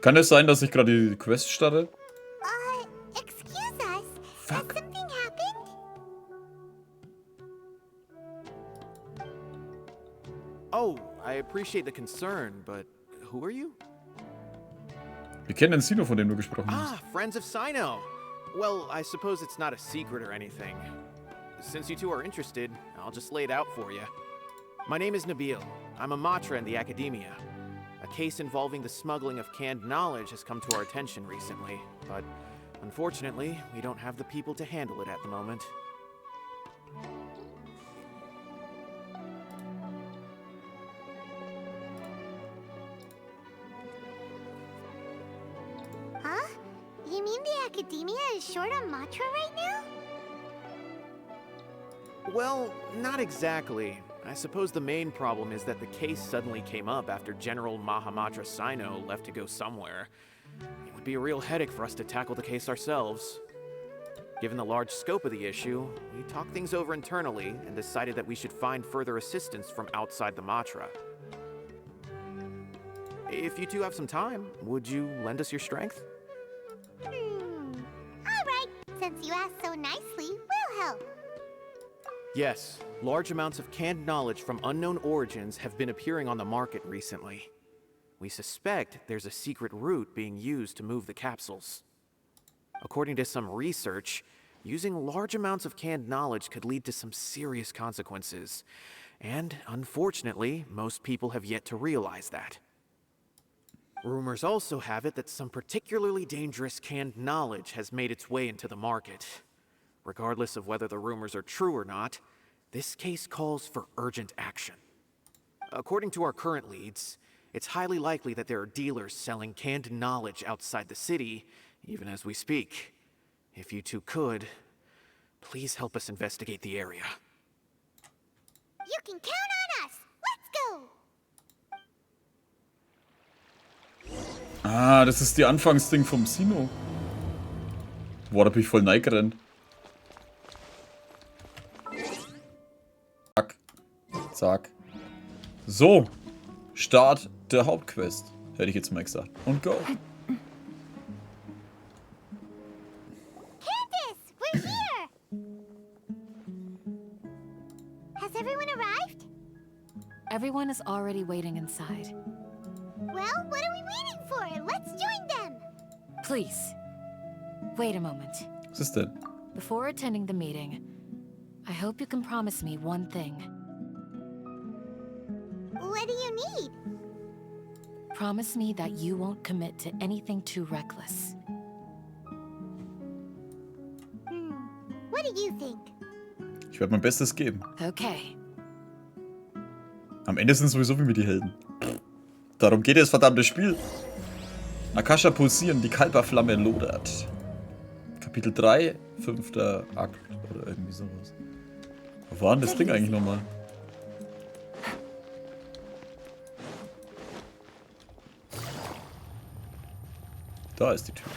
Kann es sein, dass ich gerade die Quest starte? Excuse us. Fuck. Has something happened? Oh, I appreciate the concern, but who are you? Wir kennen den Sino, von dem du gesprochen hast. Ah, friends of Sino. Well, I suppose it's not a secret or anything. Since you two are interested, I'll just lay it out for you. My name is Nabil. I'm a matra in the academia. A case involving the smuggling of canned knowledge has come to our attention recently, but unfortunately, we don't have the people to handle it at the moment. Huh? You mean the academia is short on matra right now? Well, not exactly. I suppose the main problem is that the case suddenly came up after General Mahamatra Sino left to go somewhere. It would be a real headache for us to tackle the case ourselves. Given the large scope of the issue, we talked things over internally and decided that we should find further assistance from outside the Matra. If you two have some time, would you lend us your strength? All right. Since you asked so nicely, we'll help. Yes, large amounts of canned knowledge from unknown origins have been appearing on the market recently. We suspect there's a secret route being used to move the capsules. According to some research, using large amounts of canned knowledge could lead to some serious consequences. And unfortunately, most people have yet to realize that. Rumors also have it that some particularly dangerous canned knowledge has made its way into the market. Regardless of whether the rumors are true or not, this case calls for urgent action. According to our current leads, it's highly likely that there are dealers selling canned knowledge outside the city, even as we speak. If you two could, please help us investigate the area. You can count on us. Let's go. Ah, das ist die Anfangsding vom Sino. Boah, da bin ich voll neigerannt. Zack. Zack. So. Start der Hauptquest. Hätte ich jetzt mal gesagt. Und go. Candace, we're here. Has everyone arrived? Everyone is already waiting inside. Well, what are we waiting for? Let's join them. Please, wait a moment. Was ist denn? Before attending the meeting, I hope you can promise me one thing. What do you need? Promise me that you won't commit to anything too reckless. What do you think? Ich werde mein Bestes geben. Okay. Am Ende sind sowieso wie mir die Helden. Darum geht es, verdammtes Spiel. Akasha pulsieren, die Kalperflamme lodert. Kapitel 3, 5. Akt oder irgendwie sowas. Wo war denn das Ding eigentlich nochmal? Da ist die Tür.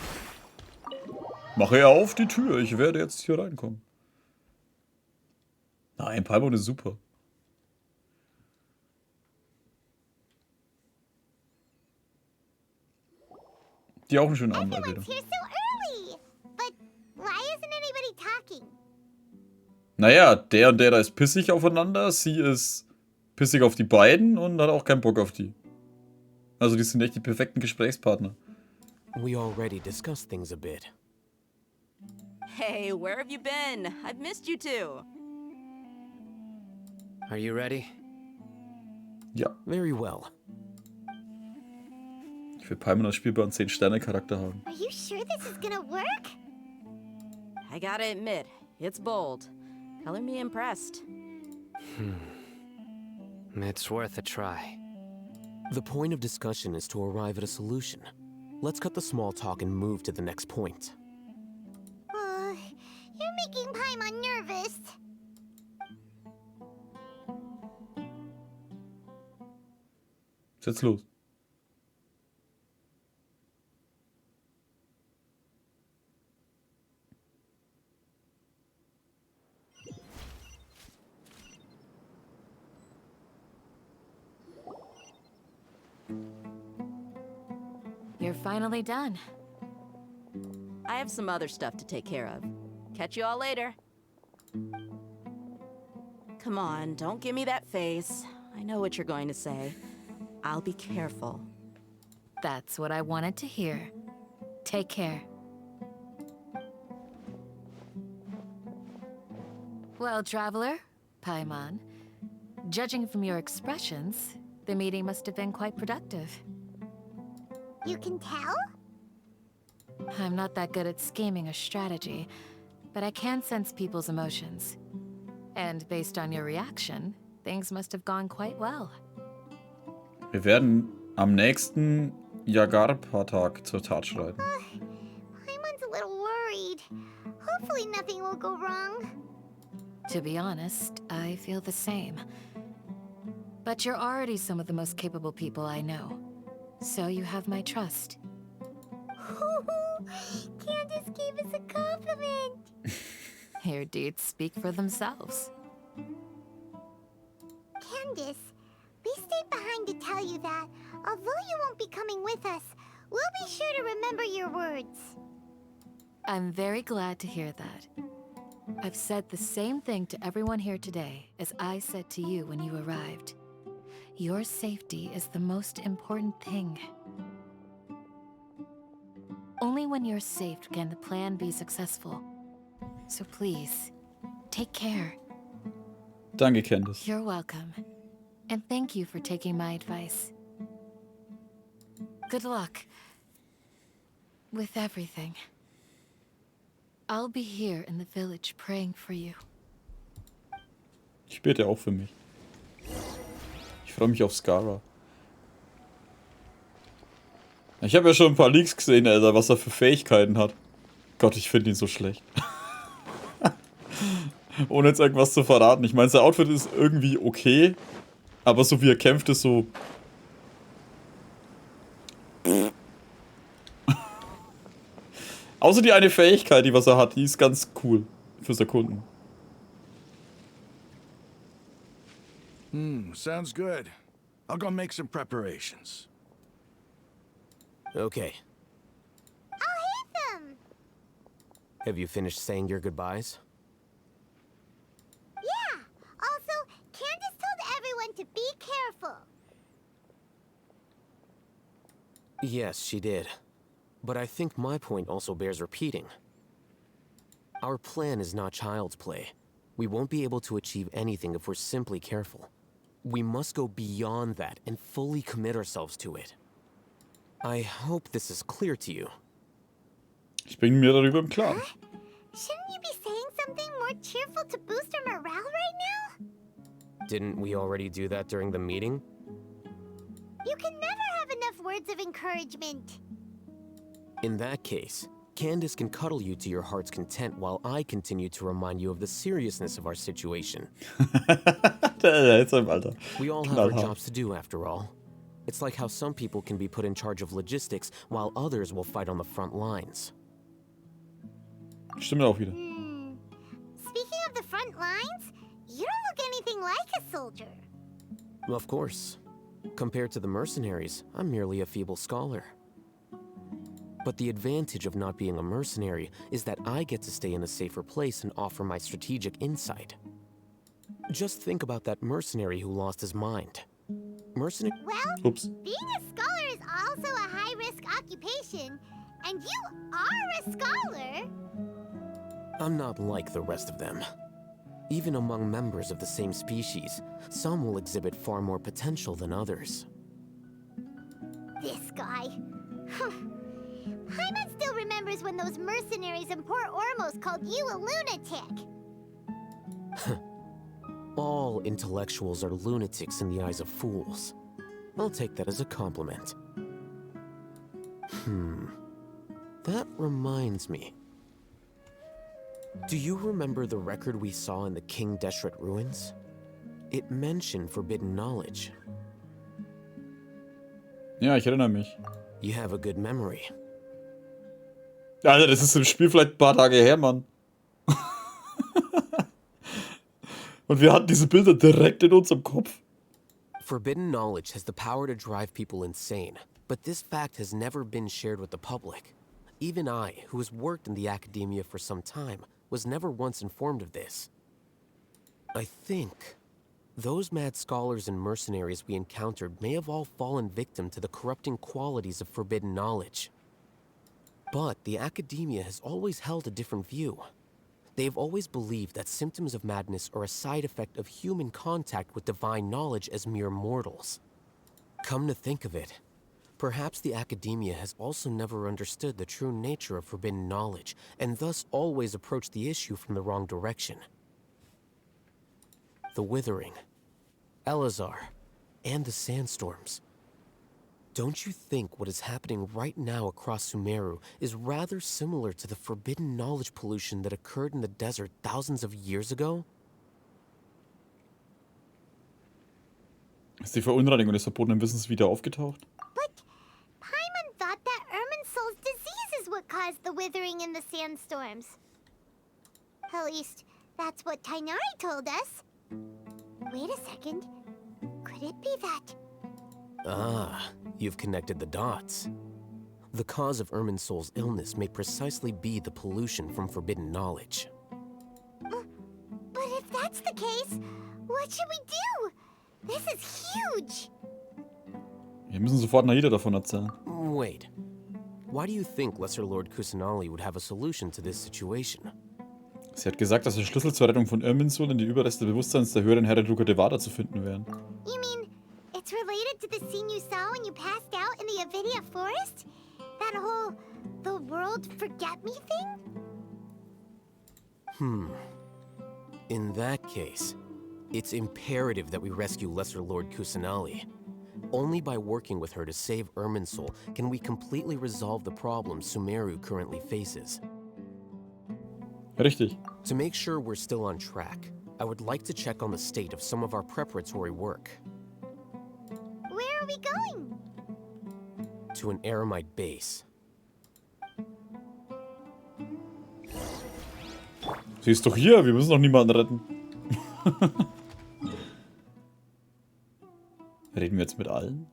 Mache auf die Tür, ich werde jetzt hier reinkommen. Nein, Palmon ist super. Die auch einen schönen Abend mal wieder. Everyone's here so early. But why isn't anybody talking? Naja, der und der da ist pissig aufeinander, sie ist pissig auf die beiden und hat auch keinen Bock auf die. Also die sind echt die perfekten Gesprächspartner. We already discussed things a bit. Hey, where have you been? I've missed you two. Are you ready? Ja, Very well. ich will Palmon als spielbaren 10-Sterne-Charakter haben. Are you sure this is gonna work? I gotta admit, it's bold. Color me impressed. It's worth a try. The point of discussion is to arrive at a solution. Let's cut the small talk and move to the next point. You're making Paimon nervous. Jetzt los. Your you're finally done. I have some other stuff to take care of. Catch you all later. Come on, don't give me that face. I know what you're going to say. I'll be careful. That's what I wanted to hear. Take care. Well, traveler, Paimon, judging from your expressions, the meeting must have been quite productive. You can tell? I'm not that good at scheming a strategy, but I can sense people's emotions. And based on your reaction, things must have gone quite well. Wir werden am nächsten Jagarpa-Tag zur Tat schreiten. Paimon's a little worried. Hopefully nothing will go wrong. To be honest, I feel the same. But you're already some of the most capable people I know. So you have my trust. Candace gave us a compliment. Your deeds speak for themselves. Candace, we stayed behind to tell you that, although you won't be coming with us, we'll be sure to remember your words. I'm very glad to hear that. I've said the same thing to everyone here today as I said to you when you arrived. Your safety is the most important thing. Only when you're safe can the plan be successful. So please, take care. Danke, Candace. You're welcome. And thank you for taking my advice. Good luck. With everything. I'll be here in the village praying for you. Ich bete auch für mich. Ich freue mich auf Skara. Ich habe ja schon ein paar Leaks gesehen, Alter, was er für Fähigkeiten hat. Gott, ich finde ihn so schlecht. Ohne jetzt irgendwas zu verraten. Ich meine, sein Outfit ist irgendwie okay, aber so wie er kämpft, ist so... Außer die eine Fähigkeit, die was er hat, die ist ganz cool für Sekunden. Sounds good. I'll go make some preparations. Okay. I'll hit them. Have you finished saying your goodbyes? Yeah. Also, Candace told everyone to be careful. Yes, she did. But I think my point also bears repeating. Our plan is not child's play. We won't be able to achieve anything if we're simply careful. We must go beyond that and fully commit ourselves to it. I hope this is clear to you. Ich bin mir darüber im Klaren. Shouldn't you be saying something more cheerful to boost our morale right now? Didn't we already do that during the meeting? You can never have enough words of encouragement. In that case, Candace can cuddle you to your heart's content while I continue to remind you of the seriousness of our situation. Jetzt im Alter. We all have our jobs to do after all. It's like how some people can be put in charge of logistics while others will fight on the front lines. Stimmt auch wieder. Speaking of the front lines, you don't look anything like a soldier. Of course. Compared to the mercenaries, I'm merely a feeble scholar. But the advantage of not being a mercenary is that I get to stay in a safer place and offer my strategic insight. Just think about that mercenary who lost his mind. Mercenary? Well, Oops. being a scholar is also a high-risk occupation, and you are a scholar. I'm not like the rest of them. Even among members of the same species, some will exhibit far more potential than others. This guy. Paimon still remembers when those mercenaries in Port Ormos called you a lunatic. All intellectuals are lunatics in the eyes of fools. I'll take that as a compliment. That reminds me. Do you remember the record we saw in the King Deshret ruins? It mentioned forbidden knowledge. Ja, ich erinnere mich. You have a good memory. Alter, das ist im Spiel vielleicht ein paar Tage her, Mann. Und wir hatten diese Bilder direkt in unserem Kopf. Forbidden knowledge has the power to drive people insane, But this fact has never been shared with the public. Even I, who has worked in the academia for some time, was never once informed of this. I think those mad scholars and mercenaries we encountered may have all fallen victim to the corrupting qualities of forbidden knowledge. But the academia has always held a different view. They have always believed that symptoms of madness are a side effect of human contact with divine knowledge as mere mortals. Come to think of it, perhaps the academia has also never understood the true nature of forbidden knowledge, and thus always approached the issue from the wrong direction. The Withering, Elazar, and the sandstorms. Don't you think what is happening right now across Sumeru is rather similar to the forbidden knowledge pollution that occurred in the desert thousands of years ago? Ist die Verunreinigung des verbotenen Wissens wieder aufgetaucht? But Paimon thought that Irminsul's disease is what caused the withering in the sandstorms. At least, that's what Tainari told us. Wait a second. Could it be that? Ah, you've connected the dots. The cause of Irminsul's illness may precisely be the pollution from forbidden knowledge. But if that's the case, what should we do? This is huge! Wir müssen sofort Naida davon erzählen. Wait. Why do you think Lesser Lord Kusanali would have a solution to this situation? Sie hat gesagt, dass der Schlüssel zur Rettung von Irminsul in die Überreste Bewusstseins der höheren Herren Devada zu finden wären. You mean it's related to the scene you saw when you passed out in the Avidia forest? That whole the world forget me thing? In that case, it's imperative that we rescue Lesser Lord Kusanali. Only by working with her to save Irminsul can we completely resolve the problems Sumeru currently faces. Richtig. To make sure we're still on track, I would like to check on the state of some of our preparatory work. Where are we going? To an Eremite base. Sie ist doch hier, wir müssen doch niemanden retten. Reden wir jetzt mit allen?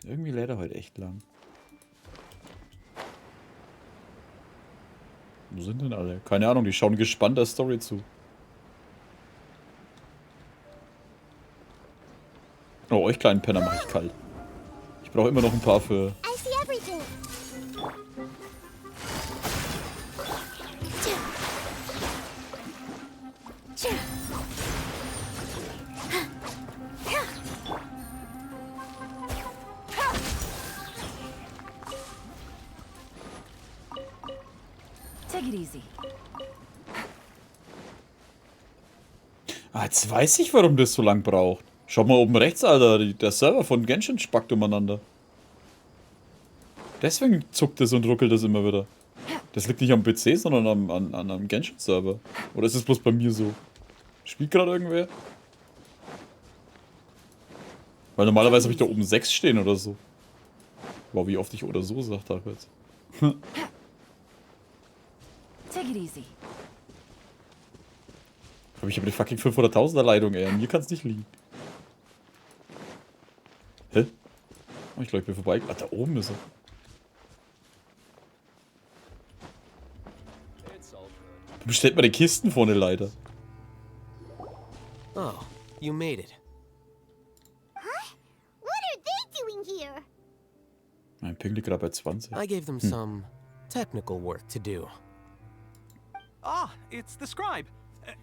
Irgendwie lädt er heute echt lang. Wo sind denn alle? Keine Ahnung, die schauen gespannt der Story zu. Oh, euch kleinen Penner mache ich kalt. Ich brauche immer noch ein paar für... I see everything. Take it easy. Ah, jetzt weiß ich, warum das so lang braucht. Schau mal oben rechts, Alter. Der Server von Genshin spackt umeinander. Deswegen zuckt es und ruckelt es immer wieder. Das liegt nicht am PC, sondern an einem Genshin-Server. Oder ist es bloß bei mir so? Spielt gerade irgendwer? Weil normalerweise habe ich da oben 6 stehen oder so. Wow, wie oft ich oder so sagt habe jetzt. Take it easy. Aber ich habe die fucking 500.000er Leitung, ey. An mir kann es nicht liegen. Hä? Oh, ich glaube, ich bin vorbei. Ah, da oben ist er. Bestellt mal die Kisten vorne leider. Oh, you made it. Huh? What are they doing here? Mein Ping liegt gerade bei 20. I gave them some technical work to do. Ah, it's the scribe.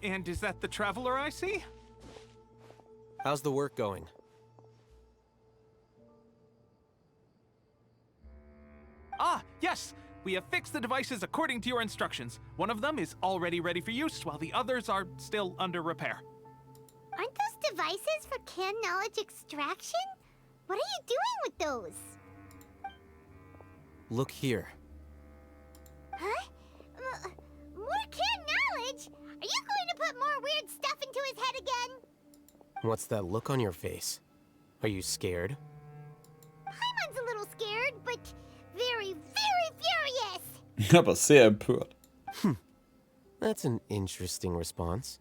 And is that the traveler I see? How's the work going? Ah, yes! We have fixed the devices according to your instructions. One of them is already ready for use, while the others are still under repair. Aren't those devices for canned knowledge extraction? What are you doing with those? Look here. Huh? More canned knowledge? Are you going to put more weird stuff into his head again? What's that look on your face? Are you scared? Paimon's a little scared, but very, very furious. Aber sehr empört. That's an interesting response.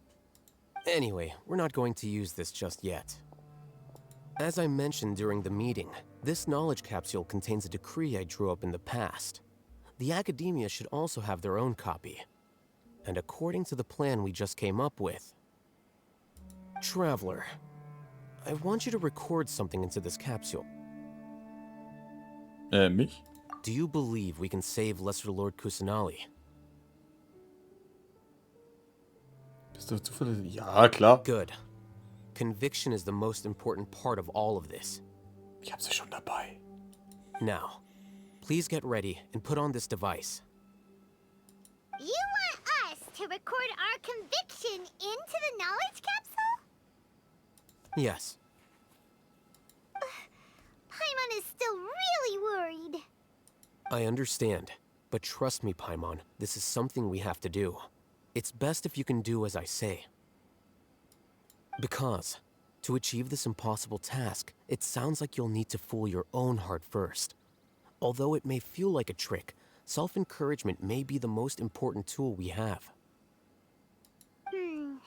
Anyway, we're not going to use this just yet. As I mentioned during the meeting, this knowledge capsule contains a decree I drew up in the past. The academia should also have their own copy. And according to the plan we just came up with... Traveler, I want you to record something into this capsule. Mich? Do you believe we can save Lesser Lord Kusanali? Bist du zuverlässig? Ja, klar. Good. Conviction is the most important part of all of this. Ich hab sie schon dabei. Now, please get ready and put on this device. You want us to record our conviction into the knowledge capsule? Yes. Paimon is still really worried. I understand, but trust me, Paimon, this is something we have to do. It's best if you can do as I say. Because, to achieve this impossible task, it sounds like you'll need to fool your own heart first. Although it may feel like a trick, self-encouragement may be the most important tool we have. Paimon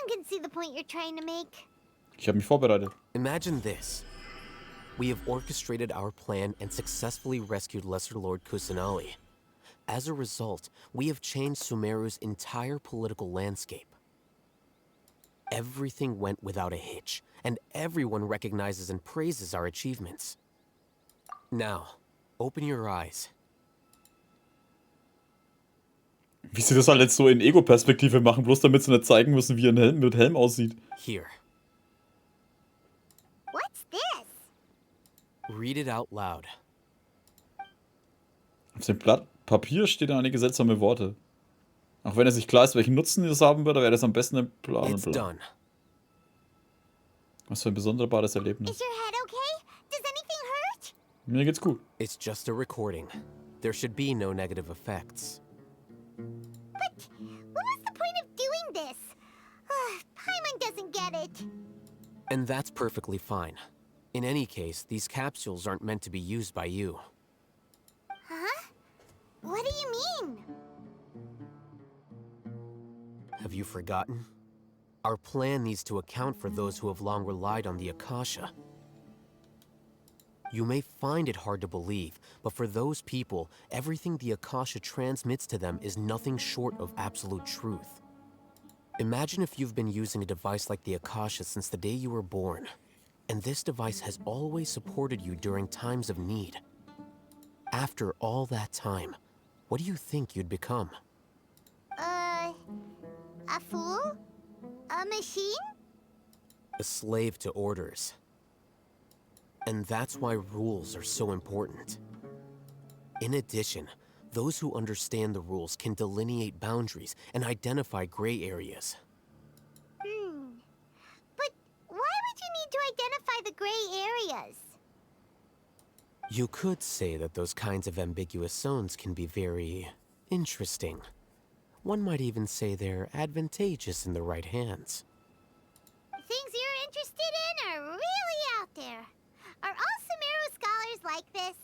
can see the point you're trying to make. Ich habe mich vorbereitet. Imagine this. We have orchestrated our plan and successfully rescued Lesser Lord Kusanali. As a result, we have changed Sumeru's entire political landscape. Everything went without a hitch, and everyone recognizes and praises our achievements. Now, open your eyes. Wie sie das halt jetzt so in Ego-Perspektive machen, bloß damit sie nicht zeigen müssen, wie ein Helm mit Helm aussieht. Here. What's this? Read it out loud. Auf dem Blatt Papier stehen einige seltsame Worte. Auch wenn es nicht klar ist, welchen Nutzen das haben würde, wäre das am besten ein Plan. It's done. Was für ein besonderbares Erlebnis. Is your head okay? Does anything hurt? Mir geht's gut. It's just a recording. There should be no negative effects. But what was the point of doing this? Paimon doesn't get it. And that's perfectly fine. In any case, these capsules aren't meant to be used by you. Huh? What do you mean? Have you forgotten? Our plan needs to account for those who have long relied on the Akasha. You may find it hard to believe, but for those people, everything the Akasha transmits to them is nothing short of absolute truth. Imagine if you've been using a device like the Akasha since the day you were born, and this device has always supported you during times of need. After all that time, what do you think you'd become? A fool? A machine? A slave to orders. And that's why rules are so important. In addition, those who understand the rules can delineate boundaries and identify gray areas. But why would you need to identify the gray areas? You could say that those kinds of ambiguous zones can be very interesting. One might even say they're advantageous in the right hands. Things you're interested in are really out there. Are all Sumeru scholars like this?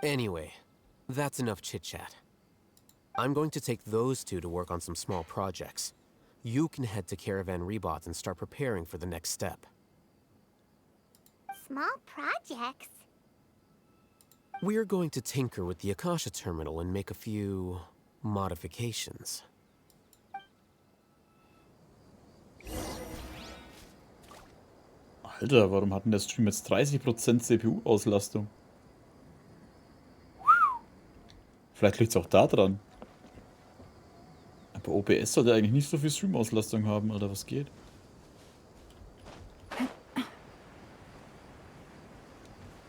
Anyway, that's enough chit-chat. I'm going to take those two to work on some small projects. You can head to Caravan Rebot and start preparing for the next step. Small projects? We're going to tinker with the Akasha terminal and make a few modifications. Alter, warum hat denn der Stream jetzt 30% CPU-Auslastung? Vielleicht liegt es auch da dran. Aber OBS sollte eigentlich nicht so viel Stream-Auslastung haben, Alter, was geht?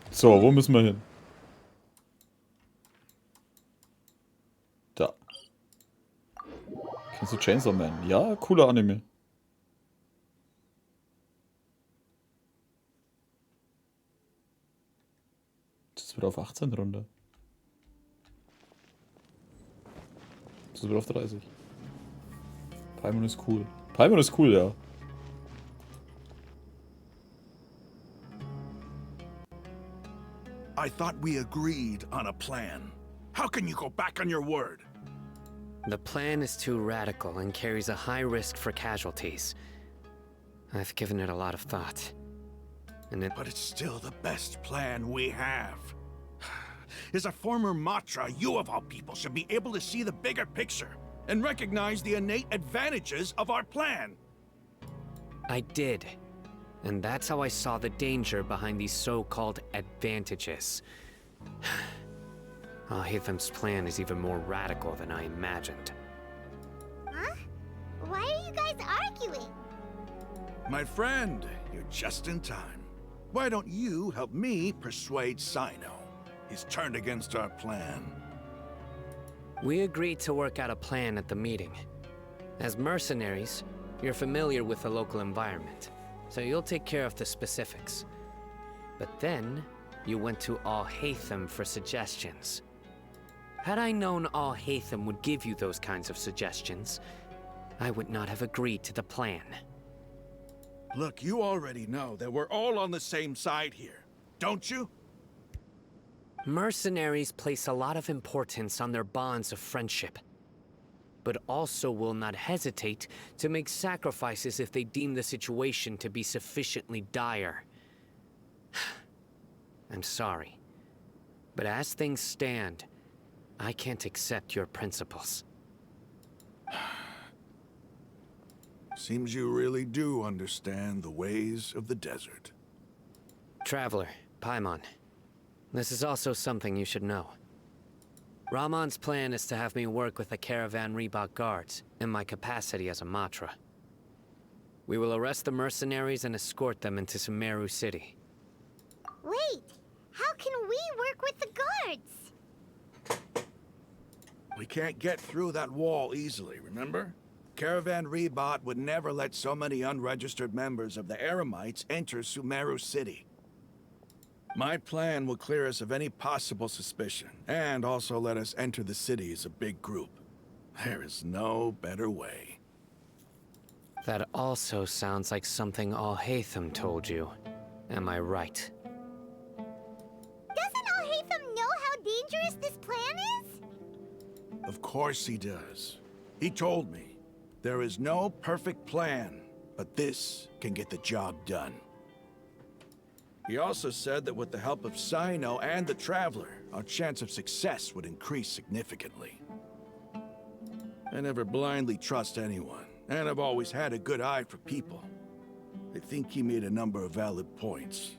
So, wo müssen wir hin? Da. Kennst du Chainsaw Man? Ja, cooler Anime. Das wird auf 18 runter. Das wird auf 30. Paimon ist cool. Paimon ist cool, ja. I thought we agreed on a plan. How can you go back on your word? The plan is too radical and carries a high risk for casualties. I've given it a lot of thought. But it's still the best plan we have. As a former Matra, you of all people should be able to see the bigger picture and recognize the innate advantages of our plan. I did. And that's how I saw the danger behind these so-called advantages. Al-Haytham's plan is even more radical than I imagined. Huh? Why are you guys arguing? My friend, you're just in time. Why don't you help me persuade Sino? He's turned against our plan. We agreed to work out a plan at the meeting. As mercenaries, you're familiar with the local environment, so you'll take care of the specifics. But then, you went to Al-Haytham for suggestions. Had I known Al-Haytham would give you those kinds of suggestions, I would not have agreed to the plan. Look, you already know that we're all on the same side here, don't you? Mercenaries place a lot of importance on their bonds of friendship, but also will not hesitate to make sacrifices if they deem the situation to be sufficiently dire. I'm sorry, but as things stand, I can't accept your principles. Seems you really do understand the ways of the desert. Traveler, Paimon, this is also something you should know. Rahman's plan is to have me work with the Caravan Reebok guards in my capacity as a Matra. We will arrest the mercenaries and escort them into Sumeru City. Wait, how can we work with the guards? We can't get through that wall easily, remember? Caravan Rebot would never let so many unregistered members of the Eremites enter Sumeru City. My plan will clear us of any possible suspicion, and also let us enter the city as a big group. There is no better way. That also sounds like something Al-Haytham told you. Am I right? Doesn't Al-Haytham know how dangerous this plan is? Of course he does. He told me, there is no perfect plan, but this can get the job done. He also said that with the help of Sino and the Traveler, our chance of success would increase significantly. I never blindly trust anyone, and I've always had a good eye for people. I think he made a number of valid points.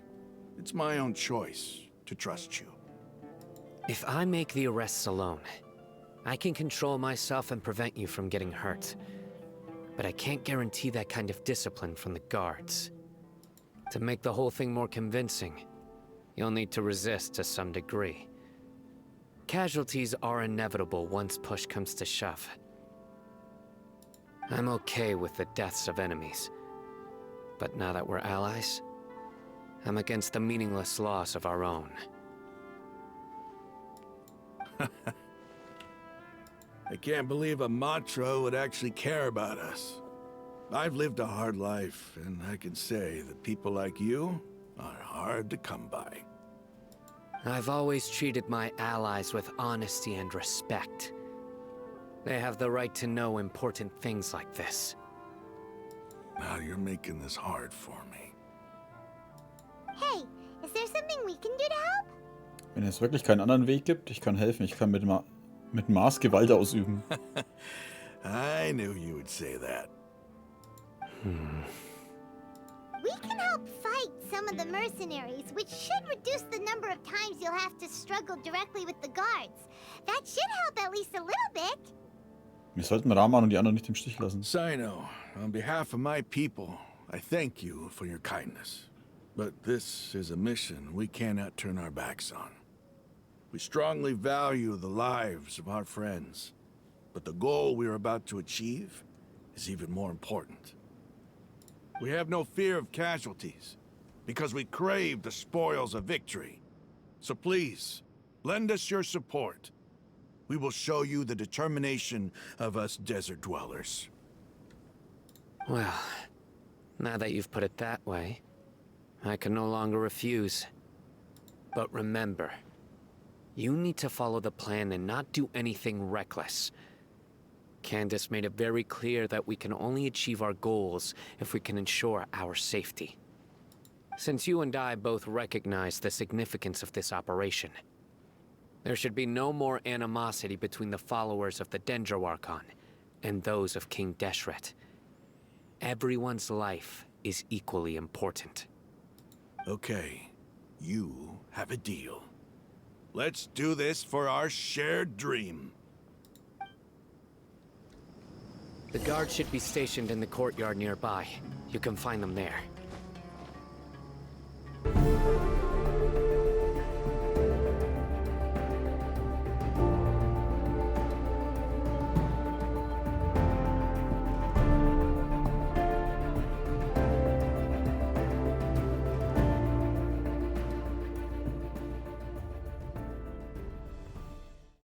It's my own choice to trust you. If I make the arrests alone, I can control myself and prevent you from getting hurt. But I can't guarantee that kind of discipline from the guards. To make the whole thing more convincing, you'll need to resist to some degree. Casualties are inevitable once push comes to shove. I'm okay with the deaths of enemies. But now that we're allies, I'm against the meaningless loss of our own. I can't believe a Matra would actually care about us. I've lived a hard life, and I can say that people like you are hard to come by. I've always treated my allies with honesty and respect. They have the right to know important things like this. Now you're making this hard for me. Hey, is there something we can do to help? Wenn es wirklich keinen anderen Weg gibt, ich kann helfen. Ich kann mit Maß Gewalt ausüben. I knew you would say that. We can help fight some of the mercenaries, which should reduce the number of times you'll have to struggle directly with the guards. That should help at least a little bit. Wir sollten Rahman und die anderen nicht im Stich lassen. Sino, on behalf of my people, I thank you for your kindness. But this is a mission we cannot turn our backs on. We strongly value the lives of our friends, but the goal we are about to achieve is even more important. We have no fear of casualties, because we crave the spoils of victory. So please, lend us your support. We will show you the determination of us desert dwellers. Well, now that you've put it that way, I can no longer refuse. But remember, You need to follow the plan and not do anything reckless. Candace made it very clear that we can only achieve our goals if we can ensure our safety. Since you and I both recognize the significance of this operation, there should be no more animosity between the followers of the Dendro Archon and those of King Deshret. Everyone's life is equally important. Okay, you have a deal. Let's do this for our shared dream. The guards should be stationed in the courtyard nearby. You can find them there.